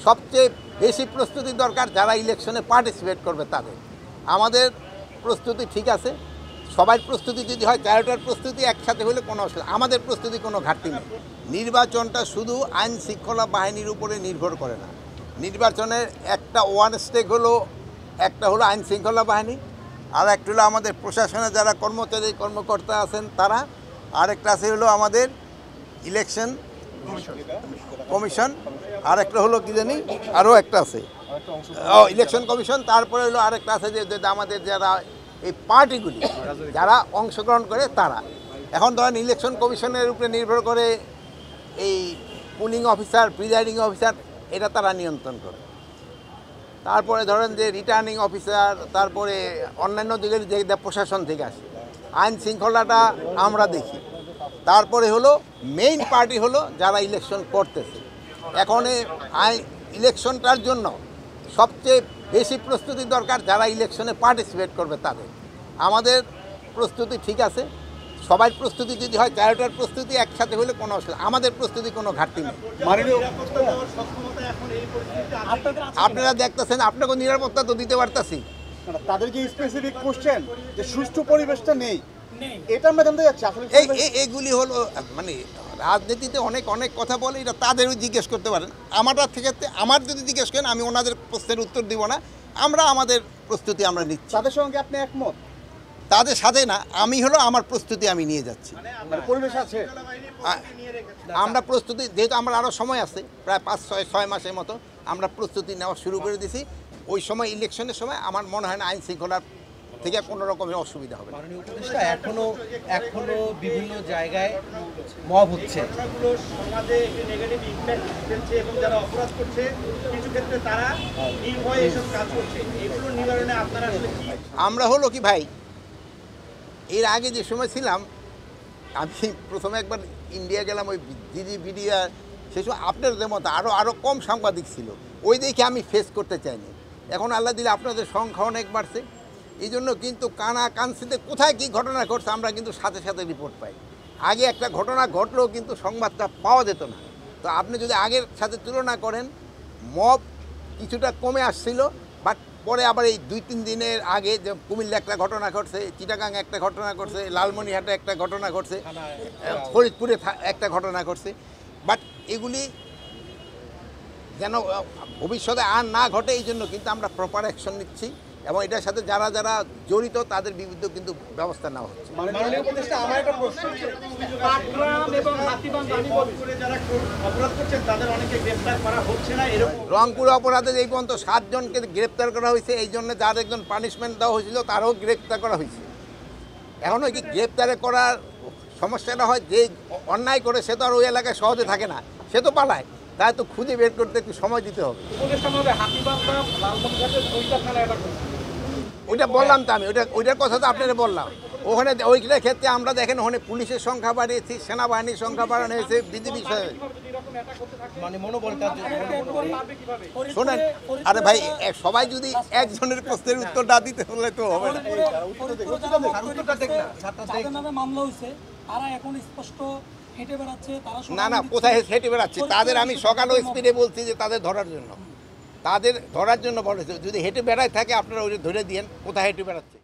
সবচেয়ে বেশি প্রস্তুতি দরকার যারা ইলেকশনে পার্টিসিপেট করবে তাদের। আমাদের প্রস্তুতি ঠিক আছে, সবার প্রস্তুতি যদি হয় 13টার প্রস্তুতি একসাথে হলে কোনো অসুবিধা, আমাদের প্রস্তুতি কোনো ঘাটতি নেই। নির্বাচনটা শুধু আইন শৃঙ্খলা বাহিনীর উপরে নির্ভর করে না। নির্বাচনের একটা ওয়ান স্টেক হলো, একটা হলো আইন শৃঙ্খলা বাহিনী, আর একটা হলো আমাদের প্রশাসনে যারা কর্মচারী কর্মকর্তা আছেন তারা, আর একটা আছে হলো আমাদের ইলেকশন কমিশন, আর একটা হলো কি জানি আরও একটা আছে ইলেকশন কমিশন। তারপরে হলো আরেকটা আছে যে আমাদের যারা এই পার্টিগুলি যারা অংশগ্রহণ করে তারা। এখন ধরেন ইলেকশন কমিশনের উপরে নির্ভর করে এই পুলিং অফিসার, প্রিজাইডিং অফিসার, এটা তারা নিয়ন্ত্রণ করে। তারপরে ধরেন যে রিটার্নিং অফিসার, তারপরে অন্যান্য দিকের যে প্রশাসন থেকে আসে, আইন শৃঙ্খলাটা আমরা দেখি। তারপরে হলো মেইন পার্টি হলো যারা ইলেকশন করতেছে। এখন ইলেকশনটার জন্য সবচেয়ে বেশি প্রস্তুতি দরকার যারা ইলেকশনে পার্টিসিপেট করবে তাদের। আমাদের প্রস্তুতি ঠিক আছে, সবার প্রস্তুতি যদি হয় 13টার প্রস্তুতি একসাথে হলে কোনো অসুবিধা, আমাদের প্রস্তুতি কোনো ঘাটতি নেই। আপনারা দেখতেছেন, আপনাকে নিরাপত্তা তো দিতে পারতেছি। তাদের যে স্পেসিফিক কোশ্চেন যে সুষ্ঠু পরিবেশটা নেই, এটা আমরা জানতে যাচ্ছি। এইগুলি হলো মানে রাজনীতিতে অনেক অনেক কথা বলে, এটা তাদেরও জিজ্ঞেস করতে পারেন। আমারটা থেকে আমার যদি জিজ্ঞেস করেন আমি ওনাদের প্রশ্নের উত্তর দিব না। আমরা আমাদের প্রস্তুতি আমরা নিচ্ছি। তাদের সঙ্গে আপনি একমত? তাদের সাথে না, আমি হলো আমার প্রস্তুতি আমি নিয়ে যাচ্ছি। পরিবেশ আছে, আমরা প্রস্তুতি, যেহেতু আমরা আরও সময় আছে প্রায় 5-6 মাসের মতো, আমরা প্রস্তুতি নেওয়া শুরু করে দিয়েছি। ওই সময় ইলেকশনের সময় আমার মনে হয় না আইন শৃঙ্খলার থেকে কোনো রকমের অসুবিধা হবে। মাননীয় উপদেষ্টা, এখনো বিভিন্ন জায়গায় মব হচ্ছে, সমাজে একটি নেগেটিভ ইমপ্যাক্ট ফেলছে এবং যারা অপরাধ করছে কিছু ক্ষেত্রে তারা নির্ভয়ে এসব কাজ করছে। এগুলো নিবারণে আপনারা আসলে কি? আমরা হলো কি ভাই, এর আগে যে সময় ছিলাম, আমি প্রথমে একবার ইন্ডিয়া গেলাম, ওই দিদি বিডিয়া, সেই সময় আপনাদের মতো আরও কম সাংবাদিক ছিল, ওই দেখে আমি ফেস করতে চাইনি। এখন আল্লাহ দিলে আপনাদের সংখ্যা অনেক বাড়ছে, এই জন্য কিন্তু কানাকানসিতে কোথায় কী ঘটনা ঘটছে আমরা কিন্তু সাথে সাথে রিপোর্ট পাই। আগে একটা ঘটনা ঘটলেও কিন্তু সংবাদটা পাওয়া যেত না। তো আপনি যদি আগের সাথে তুলনা করেন, মব কিছুটা কমে আসছিল, বাট পরে আবার এই 2-3 দিনের আগে যে কুমিল্লা একটা ঘটনা ঘটছে, চিটাগাং একটা ঘটনা ঘটছে, লালমনিরহাটে একটা ঘটনা ঘটছে, ফরিদপুরে একটা ঘটনা ঘটছে। বাট এগুলি যেন ভবিষ্যতে আর না ঘটে, এই জন্য কিন্তু আমরা প্রপার অ্যাকশন নিচ্ছি এবং এটার সাথে যারা যারা জড়িত তাদের বিরুদ্ধে কিন্তু ব্যবস্থা নেওয়া হচ্ছে। মাননীয় উপদেষ্টা, আমার একটা প্রশ্ন, রংপুর অপরাধে এই পর্যন্ত 7 জনকে গ্রেপ্তার করা হয়েছে। এই জন্য যার একজন পানিশমেন্ট দেওয়া হয়েছিল তারও গ্রেপ্তার করা হয়েছে। এখন ওই কি গ্রেপ্তারে করার সমস্যাটা হয়, যে অন্যায় করে সে তো আর ওই এলাকায় সহজে থাকে না, সে তো পালায়, তাই তো খুঁজে বের করতে একটু সময় দিতে হবে। ওইটা বললাম তো আমি, ওইটার কথা তো আপনারা বললাম। ওখানে ওইটার ক্ষেত্রে আমরা দেখেন ওখানে পুলিশের সংখ্যা বাড়িয়েছি, সেনাবাহিনীর সংখ্যা বাড়ানো হয়েছে, বিজিবি। শোনেন, আরে ভাই সবাই যদি একজনের প্রশ্নের উত্তর না দিতে হলে তো হবে না। না, কোথায় হেঁটে বেড়াচ্ছে তাদের আমি সকালেও স্পিডে বলছি যে তাদের ধরার জন্য বলেছে। যদি হেঁটে বেড়ায় থাকে আপনারা ওই ধরে দিয়েন কোথায় হেঁটে বেড়াচ্ছে।